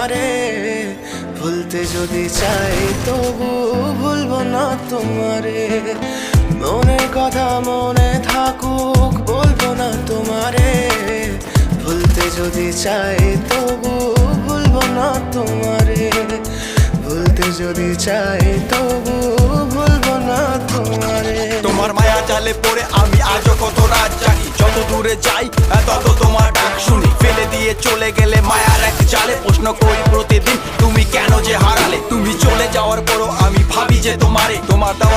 তোমারে, ভুলতে যদি চাই তবু ভুলবো না তোমারে। মনের কথা মনে থাকুক বলবো না তোমারে, ভুলতে যদি চাই তবু ভুলবো না তোমারে। ভুলতে যদি চাই তবু ভুলবো না তোমারে। তোমার মায়া জালে পড়ে আমি আজও কত রাত জাগি, যত দূরে যাই তত তোমার ডাক শুনি। ফেলে দিয়ে চলে গেলে মায়ার এক জালে, প্রশ্ন করি প্রতিদিন তুমি কেন যে হারালে। তুমি চলে যাওয়ার পরও আমি ভাবি যে তোমার দেওয়া